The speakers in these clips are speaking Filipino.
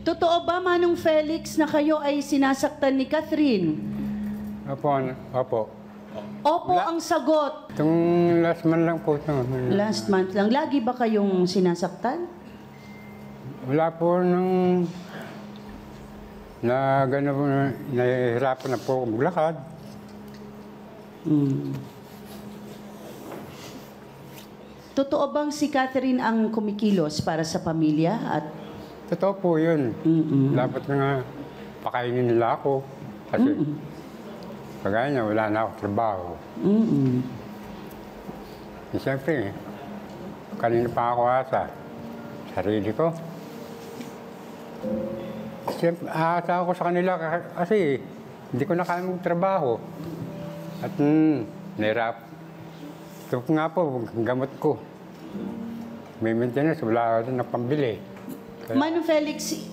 Totoo ba, Manong Felix, na kayo ay sinasaktan ni Catherine? Opo, opo. Opo ang sagot. Itong last month lang po ito. Last month lang. Lagi ba kayong sinasaktan? Wala po nung na gano'n, nahihirapan na po maglakad. Totoo bang si Catherine ang kumikilos para sa pamilya? At Totoo po yun. Dapat na nga pakainin nila ako. Kasi kagaya niya, wala na ako trabaho. E, siyempre, kanina pa ako asa. Sarili ko. Siyempre, aasa ako sa kanila kasi hindi ko na kaya magtrabaho. At nahirap. Ito nga po, gamot ko. May maintenance, wala rin na pambili. Manong Felix,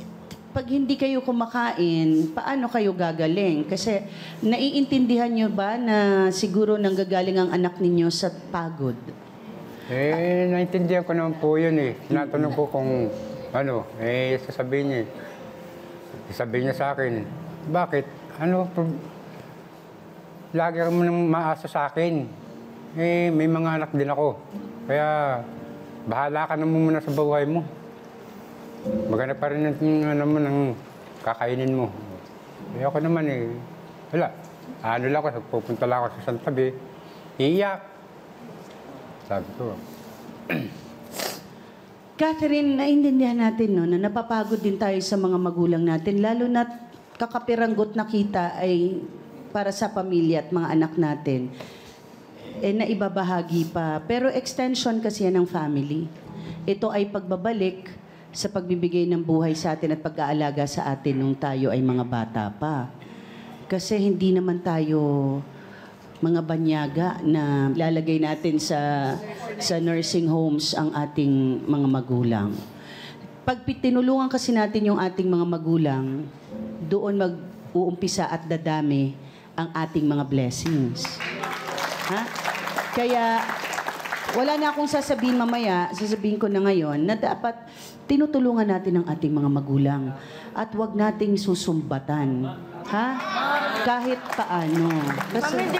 pag hindi kayo kumakain, paano kayo gagaling? Kasi naiintindihan nyo ba na siguro nanggagaling ang anak ninyo sa pagod? Eh, naintindihan ko naman po yun eh. Tinatanong ko kung ano, sasabihin niya sa akin, bakit? Ano, lagi ka mo nang maasa sa akin. Eh, may mga anak din ako. Kaya, bahala ka naman muna sa buhay mo. Maganda pa rin ng kakainin mo. Eh, ako naman eh, wala. Ano lang ako, pupunta lang ako sa Santabi, iiyak. Sabi ko. Catherine, naintindihan natin no, na napapagod din tayo sa mga magulang natin, lalo na kakapiranggot na kita ay para sa pamilya at mga anak natin. Eh, naibabahagi pa. Pero extension kasi yan ng family. Ito ay pagbabalik sa pagbibigay ng buhay sa atin at pag-aalaga sa atin nung tayo ay mga bata pa. Kasi hindi naman tayo mga banyaga na lalagay natin sa nursing homes ang ating mga magulang. Pag tinulungan kasi natin yung ating mga magulang, doon mag-uumpisa at dadami ang ating mga blessings. Ha? Kaya wala na akong sasabihin mamaya, sasabihin ko na ngayon, na dapat tinutulungan natin ang ating mga magulang at wag nating susumbatan. Ha? Kahit paano. Kasi, Ma'am,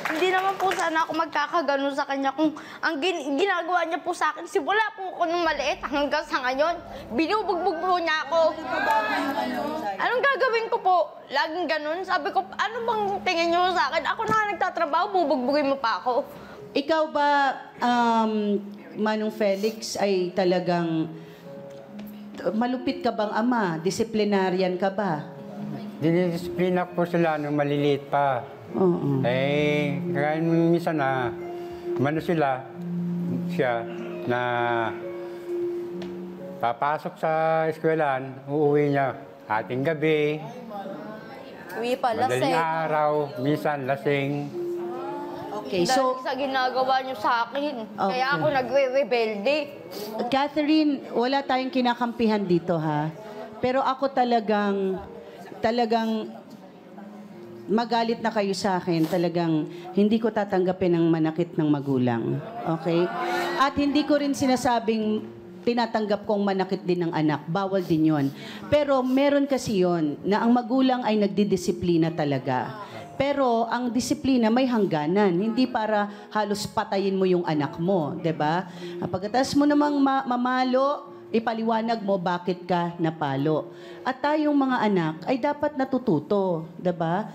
hindi naman po sana ako magkakaganon sa kanya kung ang ginagawa niya po sa akin, simula po ako nung maliit hanggang sa ngayon, binubugbog po niya ako. Anong gagawin ko po? Laging ganon. Sabi ko, ano bang tingin niyo sa akin? Ako na nagtatrabaho, bubugbugin mo pa ako. ikaw ba, Manong Felix, ay talagang malupit ka bang ama? Disciplinarian ka ba? Dinidisiplina ko po sila nung maliliit pa. Oo. Eh, kaya minsan na, siya, na papasok sa eskwelahan, uuwi niya ating gabi, Uwi pa, madaling lasing. araw, minsan lasing. Okay, so, Dahil sa ginagawa niyo sa akin. Okay. Kaya ako nagre-rebelde. Catherine, wala tayong kinakampihan dito, ha? Pero ako talagang magalit na kayo sa akin, talagang hindi ko tatanggapin ang manakit ng magulang. Okay? At hindi ko rin sinasabing tinatanggap kong manakit din ng anak. Bawal din yon. Pero meron kasi yon na ang magulang ay nagdidisiplina talaga. Pero ang disiplina may hangganan, hindi para halos patayin mo yung anak mo, 'di ba? Pagkatapos mo namang mamalo, ipaliwanag mo bakit ka napalo. At tayong mga anak ay dapat natututo, 'di ba?